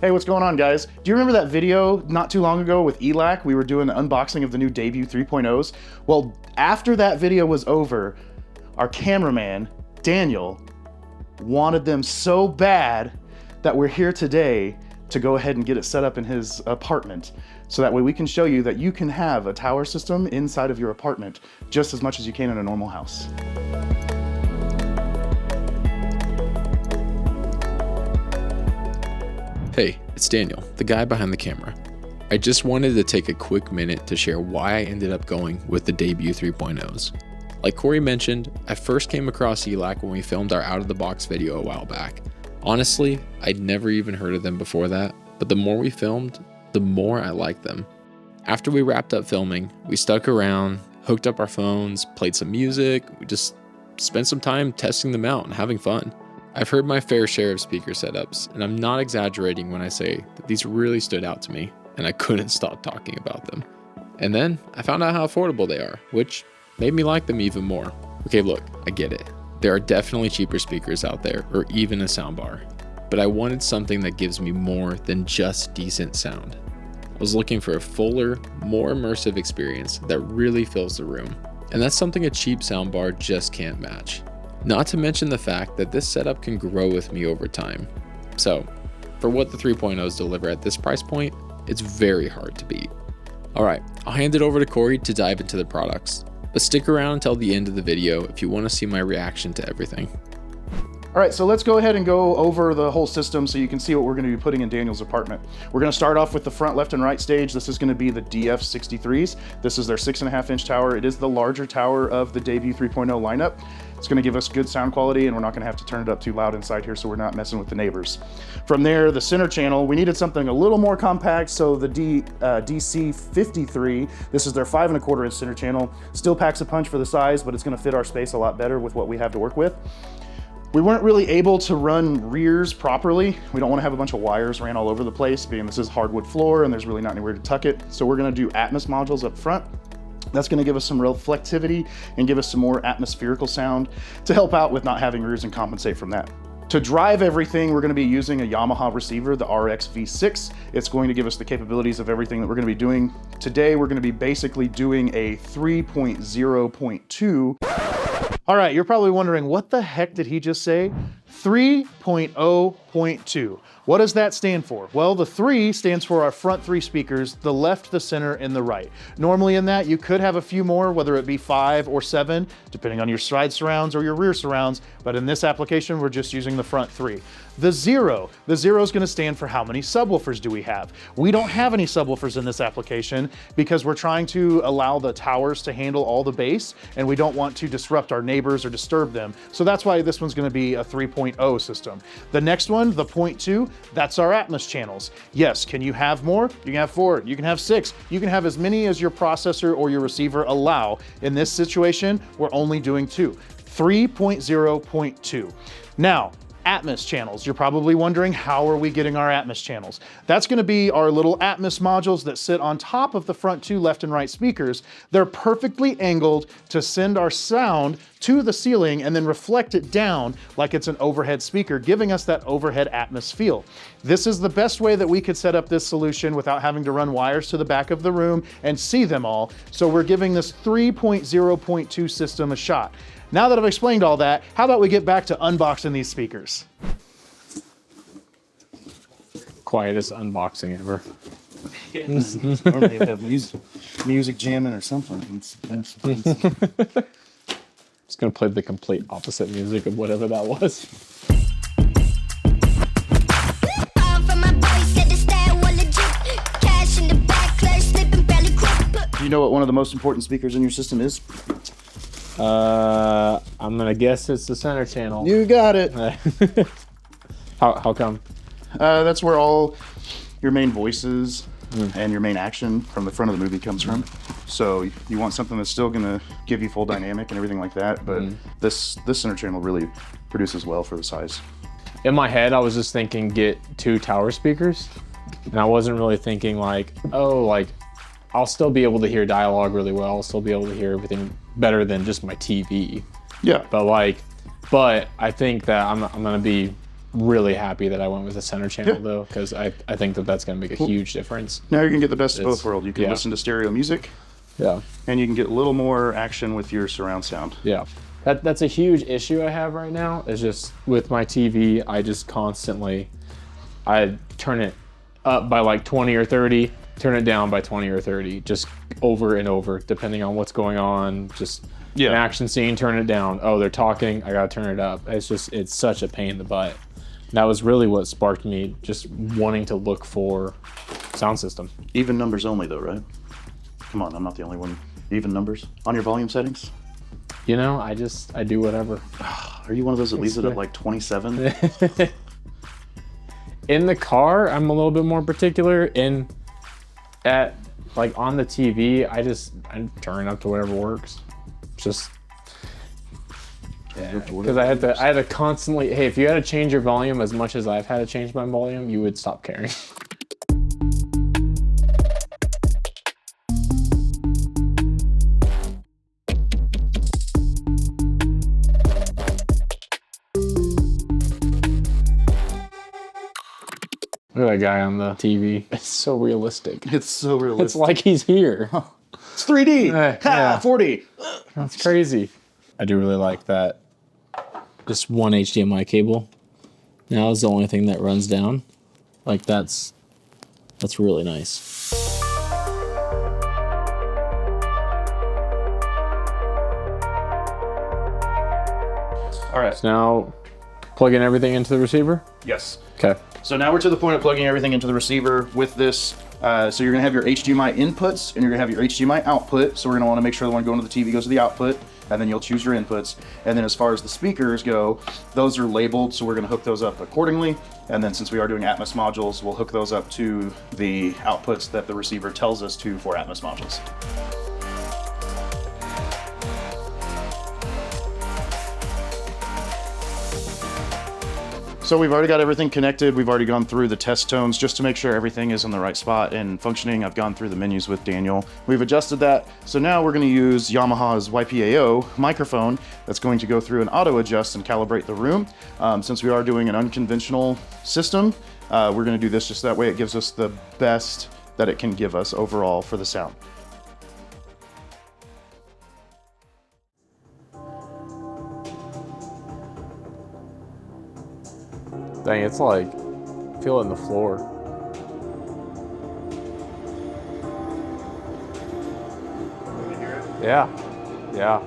Hey, what's going on, guys? Do you remember that video not too long ago with ELAC? We were doing the unboxing of the new debut 3.0s. Well, after that video was over, our cameraman, Daniel, wanted them so bad that we're here today to go ahead and get it set up in his apartment. So that way we can show you that you can have a tower system inside of your apartment just as much as you can in a normal house. Hey, it's Daniel, the guy behind the camera. I just wanted to take a quick minute to share why I ended up going with the debut 3.0s. Like Corey mentioned, I first came across ELAC when we filmed our out of the box video a while back. Honestly, I'd never even heard of them before that, but the more we filmed, the more I liked them. After we wrapped up filming, we stuck around, hooked up our phones, played some music, we just spent some time testing them out and having fun. I've heard my fair share of speaker setups, and I'm not exaggerating when I say that these really stood out to me, and I couldn't stop talking about them. And then I found out how affordable they are, which made me like them even more. Okay, look, I get it. There are definitely cheaper speakers out there, or even a soundbar, but I wanted something that gives me more than just decent sound. I was looking for a fuller, more immersive experience that really fills the room, and that's something a cheap soundbar just can't match. Not to mention the fact that this setup can grow with me over time. So, for what the 3.0s deliver at this price point, it's very hard to beat. Alright, I'll hand it over to Corey to dive into the products, but stick around until the end of the video if you want to see my reaction to everything. All right, so let's go ahead and go over the whole system so you can see what we're going to be putting in Daniel's apartment. We're going to start off with the front left and right stage. This is going to be the DF63s. This is their 6.5-inch tower. It is the larger tower of the debut 3.0 lineup. It's going to give us good sound quality, and we're not going to have to turn it up too loud inside here so we're not messing with the neighbors. From there, the center channel, we needed something a little more compact, so the DC53, this is their 5.25-inch center channel. Still packs a punch for the size, but it's going to fit our space a lot better with what we have to work with. We weren't really able to run rears properly. We don't want to have a bunch of wires ran all over the place, being this is hardwood floor and there's really not anywhere to tuck it. So we're going to do Atmos modules up front. That's going to give us some reflectivity and give us some more atmospherical sound to help out with not having rears and compensate from that. To drive everything, we're going to be using a Yamaha receiver, the RX V6. It's going to give us the capabilities of everything that we're going to be doing. Today, we're going to be basically doing a 3.0.2. All right, you're probably wondering, what the heck did he just say? 3.0.2. What does that stand for? Well, the 3 stands for our front 3 speakers, the left, the center, and the right. Normally in that, you could have a few more, whether it be 5 or 7, depending on your side surrounds or your rear surrounds, but in this application, we're just using the front 3. The 0 is gonna stand for how many subwoofers do we have. We don't have any subwoofers in this application because we're trying to allow the towers to handle all the bass, and we don't want to disrupt our neighbors or disturb them. So that's why this one's gonna be a 3.0 system. The next one, the 0.2, that's our Atmos channels. Yes, can you have more? You can have 4, you can have 6, you can have as many as your processor or your receiver allow. In this situation, we're only doing 2, 3.0.2. Now, Atmos channels. You're probably wondering, how are we getting our Atmos channels? That's going to be our little Atmos modules that sit on top of the front 2 left and right speakers. They're perfectly angled to send our sound to the ceiling and then reflect it down like it's an overhead speaker, giving us that overhead Atmos feel. This is the best way that we could set up this solution without having to run wires to the back of the room and see them all. So we're giving this 3.0.2 system a shot. Now that I've explained all that, how about we get back to unboxing these speakers? Quietest unboxing ever. Normally you have music jamming or something. Just gonna play the complete opposite music of whatever that was. Do you know what one of the most important speakers in your system is? I'm gonna guess it's the center channel. You got it. How come? That's where all your main voices and your main action from the front of the movie comes from. So you want something that's still gonna give you full dynamic and everything like that, but this center channel really produces well for the size. In my head, I was just thinking get 2 tower speakers, and I wasn't really thinking like, oh, like I'll still be able to hear dialogue really well. I'll still be able to hear everything better than just my TV. Yeah. But I think that I'm gonna be really happy that I went with the center channel though, because I think that that's going to make a huge difference. Now you can get the best of both worlds. You can listen to stereo music. Yeah. And you can get a little more action with your surround sound. Yeah. That's a huge issue I have right now, is just with my TV, I just constantly, I turn it up by like 20 or 30, turn it down by 20 or 30, just over and over, depending on what's going on. Just an action scene, turn it down. Oh, they're talking, I gotta turn it up. It's such a pain in the butt. That was really what sparked me just wanting to look for sound system. Even numbers only though, right? Come on, I'm not the only one. Even numbers on your volume settings? You know, I do whatever. Are you one of those that leaves it at like 27? In the car, I'm a little bit more particular. At like on the TV, I turn it up to whatever works. Just because I had to constantly. Hey, if you had to change your volume as much as I've had to change my volume, you would stop caring. Look at that guy on the TV. It's so realistic. It's so realistic. It's like he's here. It's 3D. Yeah. 4D. That's crazy. I do really like that. Just one HDMI cable. Now is the only thing that runs down. Like that's really nice. All right. So now plugging everything into the receiver? Yes. Okay. So now we're to the point of plugging everything into the receiver with this. So you're gonna have your HDMI inputs and you're gonna have your HDMI output. So we're gonna wanna make sure the one going to the TV goes to the output, and then you'll choose your inputs. And then as far as the speakers go, those are labeled, so we're gonna hook those up accordingly. And then since we are doing Atmos modules, we'll hook those up to the outputs that the receiver tells us to for Atmos modules. So we've already got everything connected. We've already gone through the test tones just to make sure everything is in the right spot and functioning. I've gone through the menus with Daniel. We've adjusted that. So now we're going to use Yamaha's YPAO microphone that's going to go through and auto adjust and calibrate the room. Since we are doing an unconventional system, we're going to do this just that way. It gives us the best that it can give us overall for the sound. Dang, it's like, feel it in the floor. Can you hear it? Yeah, yeah.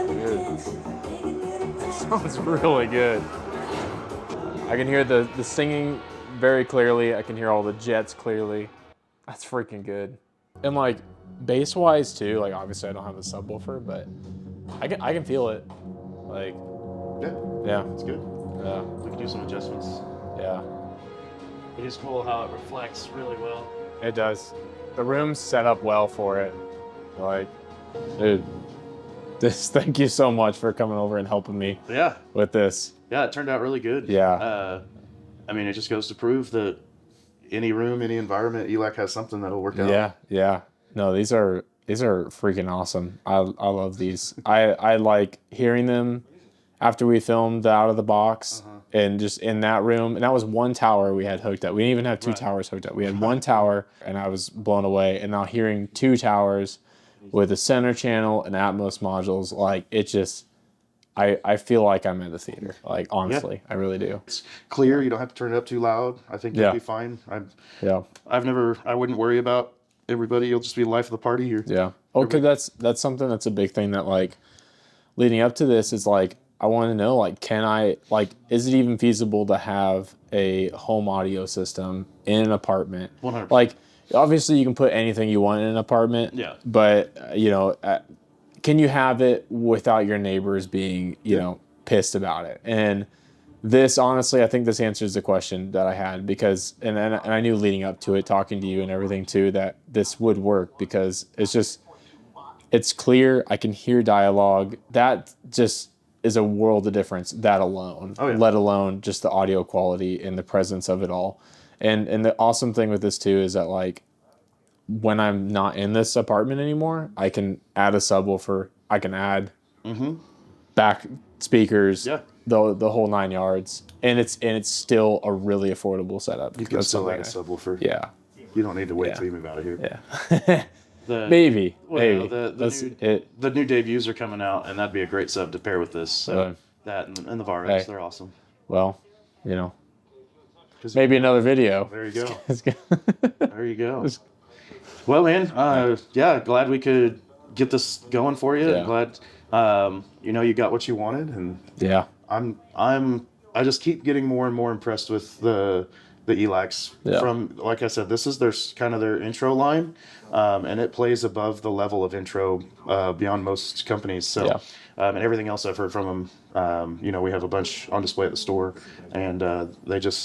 Good. It sounds really good. I can hear the singing very clearly. I can hear all the jets clearly. That's freaking good. And like bass-wise too, like obviously I don't have a subwoofer, but I can feel it. Like, yeah, It's good. yeah, We can do some adjustments. yeah. It is cool how it reflects really well. It does. The room's set up well for it. Like, dude, thank you so much for coming over and helping me Yeah. with this. Yeah, it turned out really good. Yeah. I mean, it just goes to prove that any room, any environment, ELAC has something that'll work out. Yeah, yeah. No, these are freaking awesome. I love these. I like hearing them after we filmed the Out of the Box and just in that room. And that was one tower we had hooked up. We didn't even have two towers hooked up. We had one tower and I was blown away. And now hearing two towers with a center channel and Atmos modules, like it just, I feel like I'm at the theater. Like honestly, I really do. It's clear. You don't have to turn it up too loud. I think you'll be fine. I wouldn't worry about everybody. You'll just be the life of the party here. Yeah. Okay, that's something that's a big thing that like leading up to this is like, I want to know, like, is it even feasible to have a home audio system in an apartment? 100%. Like, obviously you can put anything you want in an apartment. Yeah. But, can you have it without your neighbors being, you know, pissed about it? And this, honestly, I think this answers the question that I had because, and I knew leading up to it, talking to you and everything too, that this would work because it's clear. I can hear dialogue. That just is a world of difference, that alone, let alone just the audio quality and the presence of it all. And the awesome thing with this too is that like when I'm not in this apartment anymore, I can add a subwoofer, I can add back speakers, the whole 9 yards, and it's still a really affordable setup. You can still add a subwoofer. Yeah. You don't need to wait Yeah. till you move out of here. Yeah. Maybe. The new debuts are coming out, and that'd be a great sub to pair with this. So that and the Varex, they're awesome. Well, you know, maybe another video. There you go. There you go. Well, man, yeah, glad we could get this going for you. Yeah. Glad, you know, you got what you wanted, and Yeah. I just keep getting more and more impressed with the ELACs. Yeah. From, like I said, this is their intro line, and it plays above the level of intro beyond most companies. So, and everything else I've heard from them, you know, we have a bunch on display at the store, and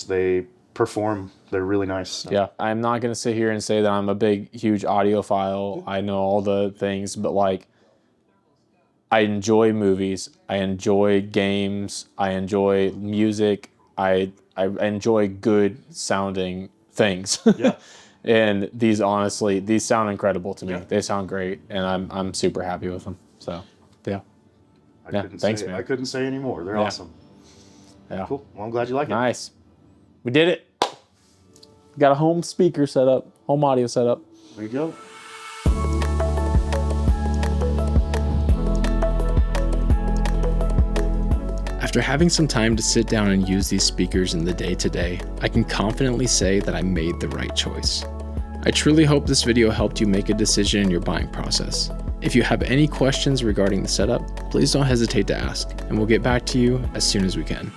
they perform. They're really nice. So. Yeah, I'm not gonna sit here and say that I'm a big, huge audiophile. I know all the things, but like, I enjoy movies. I enjoy games. I enjoy music. I enjoy good sounding things. Yeah. And these sound incredible to me. Yeah. They sound great, and I'm super happy with them. So, yeah. Thanks, man. I couldn't say any more. They're awesome. Yeah. Cool. Well, I'm glad you like it. Nice. We did it. Got a home speaker set up, home audio set up. There you go. After having some time to sit down and use these speakers in the day-to-day, I can confidently say that I made the right choice. I truly hope this video helped you make a decision in your buying process. If you have any questions regarding the setup, please don't hesitate to ask, and we'll get back to you as soon as we can.